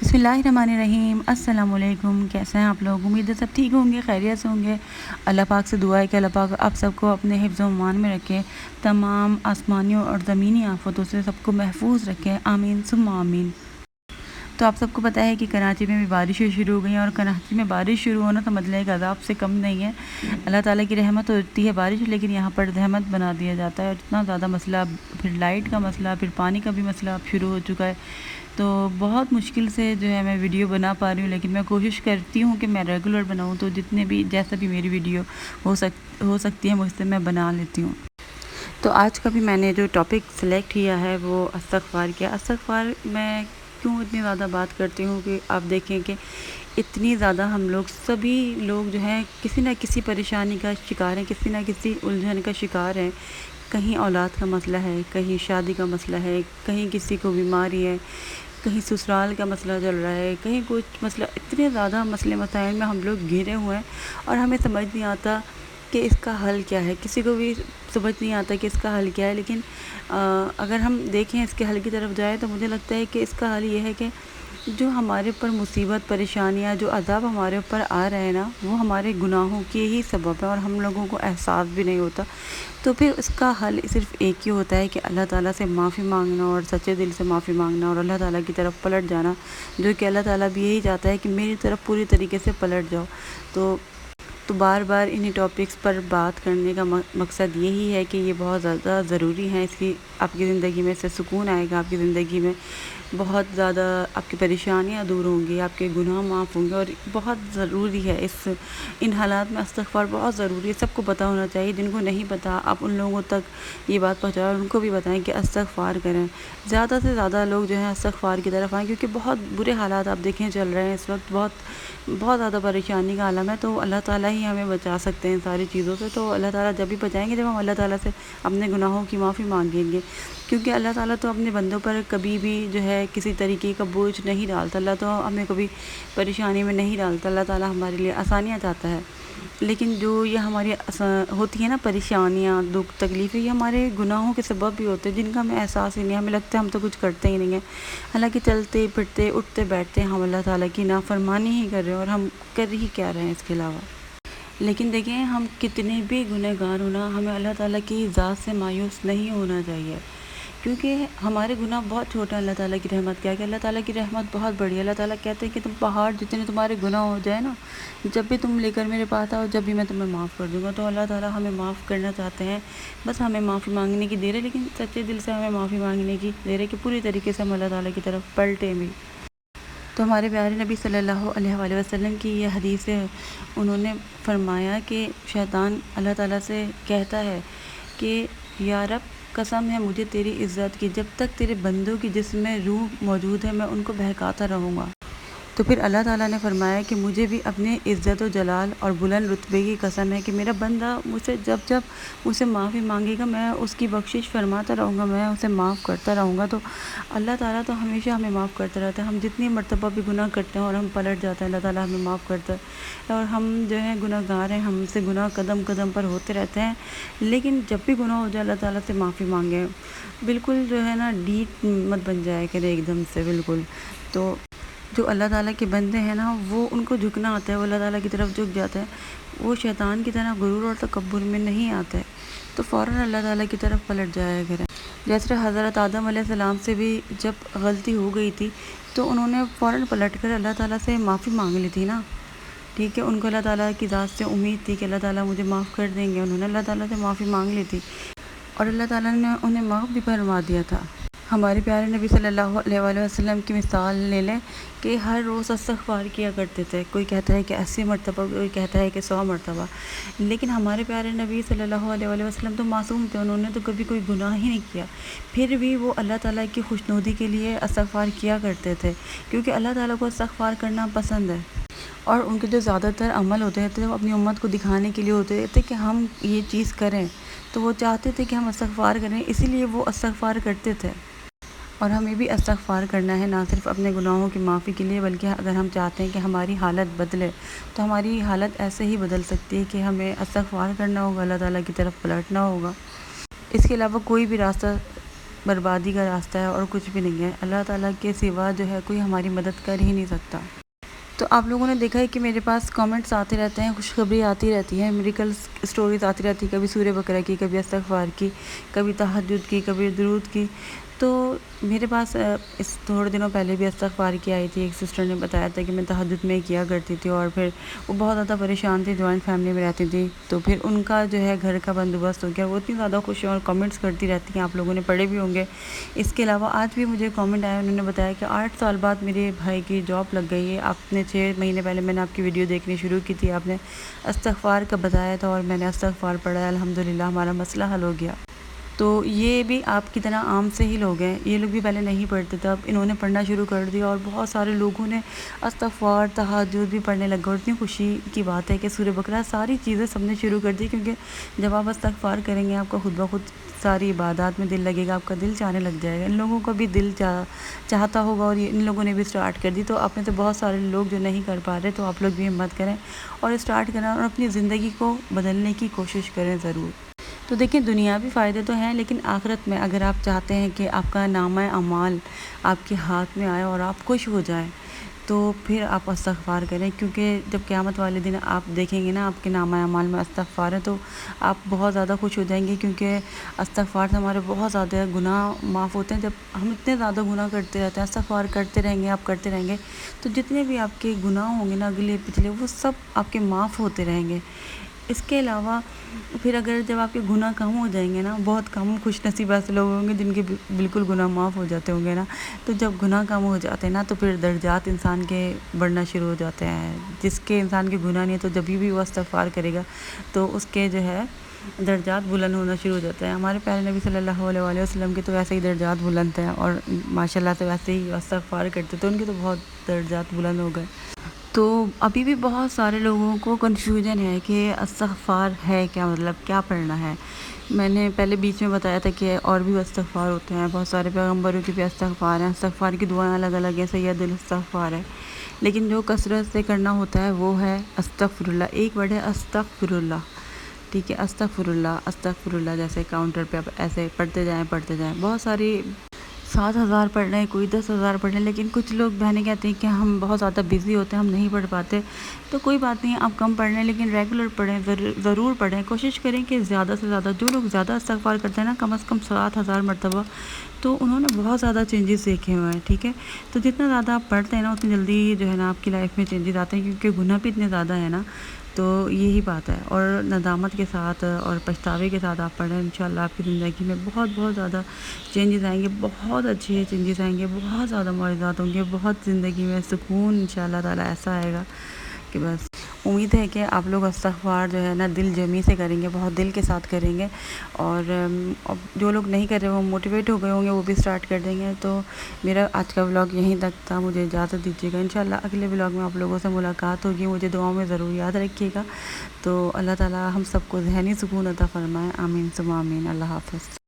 बिस्मिल्लाहिर्रहमानिर्रहीम। अस्सलाम वालेकुम। कैसे हैं आप लोग? उम्मीद है सब ठीक होंगे, खैरियत से होंगे। अल्लाह पाक से दुआ है कि अल्लाह पाक आप सबको अपने हिफ्ज़ व अमान में रखे, तमाम आसमानियों और ज़मीनी आफ़तों से सबको महफूज रखें। आमीन सुम्मा आमीन। तो आप सबको पता है कि कराची में भी बारिशें शुरू हो गई हैं, और कराची में बारिश शुरू होना तो मतलब एक अज़ाब से कम नहीं है। अल्लाह ताला की रहमत होती है बारिश, लेकिन यहाँ पर रहमत बना दिया जाता है। और इतना ज़्यादा मसला, फिर लाइट का मसला, फिर पानी का भी मसला अब शुरू हो चुका है। तो बहुत मुश्किल से जो है मैं वीडियो बना पा रही हूँ, लेकिन मैं कोशिश करती हूँ कि मैं रेगुलर बनाऊँ। तो जितने भी जैसा भी मेरी वीडियो हो सकती है मुझसे, मैं बना लेती हूँ। तो आज का भी मैंने जो टॉपिक सेलेक्ट किया है वो इस्तग़फ़ार किया। इस्तग़फ़ार मैं क्यों इतनी ज़्यादा बात करती हूँ कि आप देखें कि इतनी ज़्यादा हम लोग सभी लोग जो हैं किसी न किसी परेशानी का शिकार हैं, किसी न किसी उलझन का शिकार हैं। कहीं औलाद का मसला है, कहीं शादी का मसला है, कहीं किसी को बीमारी है, कहीं ससुराल का मसला चल रहा है, कहीं कुछ मसला। इतने ज़्यादा मसले मसाइल में हम लोग घिरे हुए हैं, और हमें समझ नहीं आता कि इसका हल क्या है। किसी को भी समझ नहीं आता कि इसका हल क्या है। लेकिन अगर हम देखें इसके हल की तरफ जाए, तो मुझे लगता है कि इसका हल ये है कि जो हमारे ऊपर मुसीबत, परेशानियाँ, जो अज़ाब हमारे ऊपर आ रहे हैं ना, वो हमारे गुनाहों के ही सबब है, और हम लोगों को एहसास भी नहीं होता। तो फिर इसका हल सिर्फ़ एक ही होता है कि अल्लाह ताला से माफ़ी मांगना, और सच्चे दिल से माफ़ी मांगना, और अल्लाह ताला की तरफ पलट जाना। जो कि अल्लाह ताला भी यही चाहता है कि मेरी तरफ पूरी तरीके से पलट जाओ। तो बार बार इन्हीं टॉपिक्स पर बात करने का मकसद यही है कि ये बहुत ज़्यादा ज़रूरी है। इसकी आपकी ज़िंदगी में से सुकून आएगा, आपकी ज़िंदगी में बहुत ज़्यादा आपकी परेशानियाँ दूर होंगी, आपके गुनाह माफ़ होंगे। और बहुत ज़रूरी है इन हालात में इस्तग़फ़ार बहुत ज़रूरी है। सबको पता होना चाहिए। जिनको नहीं पता, आप उन लोगों तक ये बात पहुँचाएं और उनको भी बताएं कि इस्तग़फ़ार करें। ज़्यादा से ज़्यादा लोग जो हैं इस्तग़फ़ार की तरफ आएँ, क्योंकि बहुत बुरे हालात आप देखें चल रहे हैं इस वक्त। बहुत ज़्यादा परेशानी का आलम है। तो अल्लाह ताला ही हमें बचा सकते हैं सारी चीज़ों से। तो अल्लाह ताला जब भी बचाएंगे, जब हम अल्लाह ताला से अपने गुनाहों की माफ़ी मांगेंगे। क्योंकि अल्लाह ताला तो अपने बंदों पर कभी भी जो है किसी तरीके का बोझ नहीं डालता। अल्लाह तो हमें कभी परेशानी में नहीं डालता। अल्लाह ताला हमारे लिए आसानियाँ चाहता है। लेकिन जो ये हमारी होती है ना परेशानियाँ, दुख, तकलीफ़ें, ये हमारे गुनाहों के सबब भी होते हैं, जिनका हमें एहसास ही नहीं। हमें लगता है हम तो कुछ करते ही नहीं हैं, हालांकि चलते फिरते उठते बैठते हम अल्लाह ताला की नाफरमानी ही कर रहे हैं, और हम कर ही क्या रहे हैं इसके अलावा। लेकिन देखें, हम कितने भी गुनहगार होना, हमें अल्लाह ताला की ज़ात से मायूस नहीं होना चाहिए। क्योंकि हमारे गुनाह बहुत छोटे हैं अल्लाह ताला की रहमत क्या है कि अल्लाह ताला की रहमत बहुत बड़ी है। अल्लाह ताला कहते हैं कि तुम पहाड़ जितने तुम्हारे गुनाह हो जाए ना, जब भी तुम लेकर मेरे पास आओ, जब भी मैं तुम्हें माफ़ कर दूँगा। तो अल्लाह ताला हमें माफ़ करना चाहते हैं। बस हमें माफ़ी मांगने की देर है, लेकिन सच्चे दिल से हमें माफ़ी मांगने की देर है कि पूरी तरीके से हम अल्लाह ताला की तरफ पलटें भी। तो हमारे प्यारे नबी सल्लल्लाहु अलैहि वसल्लम की ये हदीस है। उन्होंने फरमाया कि शैतान अल्लाह ताला से कहता है कि या रब, कसम है मुझे तेरी इज़्ज़त की, जब तक तेरे बंदों की जिसमें रूह मौजूद है मैं उनको बहकाता रहूँगा। तो फिर अल्लाह ताला ने फरमाया कि मुझे भी अपने इज़्ज़त व जलाल और बुलंद रुतबे की कसम है कि मेरा बंदा मुझसे जब जब मुझसे माफ़ी मांगेगा, मैं उसकी बख्शिश फरमाता रहूँगा, मैं उसे माफ़ करता रहूँगा। तो अल्लाह ताला तो हमेशा हमें माफ़ करता रहता है। हम जितनी मर्तबा भी गुनाह करते हैं और हम पलट जाते हैं, अल्लाह ताला हमें माफ़ करता है। और हम जो है गुनहगार हैं, हमसे गुनाह कदम कदम पर होते रहते हैं। लेकिन जब भी गुनाह हो जाए, अल्लाह ताला से माफ़ी मांगे। बिल्कुल जो है ना, डीप मत बन जाए करे एकदम से, बिल्कुल। तो जो अल्लाह ताला के बंदे हैं ना, वो उनको झुकना आता है, वो अल्लाह ताला की तरफ झुक जाता है। वो शैतान की तरह गुरूर और तकब्बुर में नहीं आता है। तो फ़ौरन अल्लाह ताला की तरफ पलट जाया करें। जैसे हज़रत आदम अलैहिस्सलाम से भी जब गलती हो गई थी, तो उन्होंने फ़ौरन पलट कर अल्लाह ताला से माफ़ी मांग ली थी ना। ठीक है, उनको अल्लाह ताला की ज़ात से उम्मीद थी कि अल्लाह ताला मुझे माफ़ कर देंगे। उन्होंने अल्लाह ताला से माफ़ी मांग ली थी, और अल्लाह ताला ने उन्हें माफ़ भी फरमा दिया था। हमारे प्यारे नबी सल्लल्लाहु अलैहि वसल्लम की मिसाल ले लें कि हर रोज़ इस्तग़फ़ार किया करते थे। कोई कहता है कि 80 मरतबा, कोई कहता है कि 100 मरतबा। लेकिन हमारे प्यारे नबी सल्लल्लाहु अलैहि वसल्लम तो मासूम थे, उन्होंने तो कभी कोई गुनाह ही नहीं किया। फिर भी वो अल्लाह ताला की खुशनुदी के लिए इस्तग़फ़ार किया करते थे, क्योंकि अल्लाह ताला को इस्तग़फ़ार करना पसंद है। और उनके जो ज़्यादातर अमल होते थे वो अपनी उम्मत को दिखाने के लिए होते थे कि हम ये चीज़ करें। तो वो चाहते थे कि हम इस्तग़फ़ार करें, इसीलिए वो इस्तग़फ़ार करते थे। और हमें भी इस्तग़फ़ार करना है, ना सिर्फ़ अपने गुनाहों की माफ़ी के लिए, बल्कि अगर हम चाहते हैं कि हमारी हालत बदले, तो हमारी हालत ऐसे ही बदल सकती है कि हमें इस्तग़फ़ार करना होगा, अल्लाह ताला की तरफ पलटना होगा। इसके अलावा कोई भी रास्ता بربادی کا راستہ ہے اور کچھ بھی نہیں ہے۔ اللہ تعالیٰ کے سوا جو ہے کوئی ہماری مدد کر ہی نہیں سکتا۔ تو آپ لوگوں نے دیکھا ہے کہ میرے پاس کامنٹس آتے رہتے ہیں، خوشخبری آتی رہتی ہیں، میریکل سٹوریز آتی رہتی ہیں، کبھی سورہ بقرہ کی، کبھی استغفار کی، کبھی تہجد کی، کبھی درود کی۔ تو میرے پاس اس تھوڑے دنوں پہلے بھی استغفار کی آئی تھی، ایک سسٹر نے بتایا تھا کہ میں تہجد میں کیا کرتی تھی، اور پھر وہ بہت زیادہ پریشان تھی، جوائنٹ فیملی میں رہتی تھی، تو پھر ان کا جو ہے گھر کا بندوبست ہو گیا۔ وہ اتنی زیادہ خوش ہیں اور کامنٹس کرتی رہتی ہیں، آپ لوگوں نے پڑھے بھی ہوں گے۔ اس کے علاوہ آج بھی مجھے کامنٹ آیا، انہوں نے بتایا کہ 8 سال بعد میرے بھائی کی جاب لگ گئی ہے۔ آپ نے 6 مہینے پہلے میں نے آپ کی ویڈیو دیکھنی شروع کی تھی، آپ نے استغفار کا بتایا تھا اور میں نے استغفار پڑھا ہے، الحمدللہ ہمارا مسئلہ حل ہو گیا۔ تو یہ بھی آپ کی طرح عام سے ہی لوگ ہیں، یہ لوگ بھی پہلے نہیں پڑھتے تھے، اب انہوں نے پڑھنا شروع کر دیا اور بہت سارے لوگوں نے استغفار تہجد بھی پڑھنے لگا، اور اتنی خوشی کی بات ہے کہ سورہ بقرہ ساری چیزیں سب نے شروع کر دی، کیونکہ جب آپ استغفار کریں گے آپ کا خود بخود ساری عبادات میں دل لگے گا، آپ کا دل چاہنے لگ جائے گا۔ ان لوگوں کا بھی دل چاہتا ہوگا اور ان لوگوں نے بھی سٹارٹ کر دی، تو آپ میں سے بہت سارے لوگ جو نہیں کر پا رہے، تو آپ لوگ بھی ہمت کریں اور سٹارٹ کریں اور اپنی زندگی کو بدلنے کی کوشش کریں ضرور۔ تو دیکھیں دنیاوی فائدے تو ہیں، لیکن آخرت میں اگر آپ چاہتے ہیں کہ آپ کا نامہ اعمال آپ کے ہاتھ میں آئے اور آپ خوش ہو جائیں، تو پھر آپ استغفار کریں، کیونکہ جب قیامت والے دن آپ دیکھیں گے نا آپ کے نامہ اعمال میں استغفار ہے، تو آپ بہت زیادہ خوش ہو جائیں گے، کیونکہ استغفار سے ہمارے بہت زیادہ گناہ معاف ہوتے ہیں۔ جب ہم اتنے زیادہ گناہ کرتے رہتے ہیں، استغفار کرتے رہیں گے، آپ کرتے رہیں گے، تو جتنے بھی آپ کے گناہ ہوں گے نا اگلے پچھلے، وہ سب آپ کے معاف ہوتے رہیں گے۔ اس کے علاوہ پھر اگر جب آپ کے گناہ کم ہو جائیں گے نا، بہت کم خوش نصیب ایسے لوگ ہوں گے جن کے بالکل گناہ معاف ہو جاتے ہوں گے نا، تو جب گناہ کم ہو جاتے ہیں نا تو پھر درجات انسان کے بڑھنا شروع ہو جاتے ہیں۔ جس کے انسان کے گناہ نہیں ہے، تو جب بھی وہ استغفار کرے گا تو اس کے جو ہے درجات بلند ہونا شروع ہو جاتے ہیں۔ ہمارے پیارے نبی صلی اللہ علیہ وآلہ وسلم کے تو ویسے ہی درجات بلند ہیں، اور ماشاءاللہ سے ویسے ہی استغفار کرتے تو ان کے تو بہت درجات بلند ہو گئے۔ تو ابھی بھی بہت سارے لوگوں کو کنفیوژن ہے کہ استغفار ہے کیا، مطلب کیا پڑھنا ہے۔ میں نے پہلے بیچ میں بتایا تھا کہ اور بھی استغفار ہوتے ہیں، بہت سارے پیغمبروں کے بھی استغفار ہیں، استغفار کی دعائیں الگ الگ ہیں، سید الاستغفار ہے، لیکن جو کثرت سے کرنا ہوتا ہے وہ ہے استغفر اللہ۔ ایک ورڈ ہے استغفر اللہ، ٹھیک ہے، استغفر اللہ، جیسے کاؤنٹر پہ آپ ایسے پڑھتے جائیں، بہت ساری 7,000 پڑھ رہے ہیں، کوئی 10,000 پڑھ رہے ہیں، لیکن کچھ لوگ بہنیں کہتے ہیں کہ ہم بہت زیادہ بزی ہوتے ہیں، ہم نہیں پڑھ پاتے، تو کوئی بات نہیں، آپ کم پڑھ لیں لیکن ریگولر پڑھیں، ضرور پڑھیں، کوشش کریں کہ زیادہ سے زیادہ، جو لوگ زیادہ استغفار کرتے ہیں نا، کم از کم 7,000 مرتبہ، تو انہوں نے بہت زیادہ چینجز دیکھے ہوئے ہیں، ٹھیک ہے۔ تو جتنا زیادہ آپ پڑھتے ہیں نا اتنی جلدی جو ہے نا آپ کی لائف میں چینجز آتے ہیں، کیونکہ گناہ بھی اتنے زیادہ ہیں نا، تو یہی بات ہے، اور ندامت کے ساتھ اور پچھتاوے کے ساتھ آپ پڑھیں، انشاءاللہ آپ کی زندگی میں بہت بہت زیادہ چینجز آئیں گے، بہت اچھے چینجز آئیں گے، بہت زیادہ معجزات ہوں گے، بہت زندگی میں سکون انشاءاللہ تعالیٰ ایسا آئے گا کہ بس۔ امید ہے کہ آپ لوگ استغفار جو ہے نا دل جمی سے کریں گے، بہت دل کے ساتھ کریں گے، اور جو لوگ نہیں کر رہے وہ موٹیویٹ ہو گئے ہوں گے، وہ بھی سٹارٹ کر دیں گے۔ تو میرا آج کا ولاگ یہیں تک تھا، مجھے اجازت دیجیے گا، انشاءاللہ اگلے ولاگ میں آپ لوگوں سے ملاقات ہوگی، مجھے دعاؤں میں ضرور یاد رکھیے گا۔ تو اللہ تعالیٰ ہم سب کو ذہنی سکون عطا فرمائے، آمین ثم آمین، اللہ حافظ۔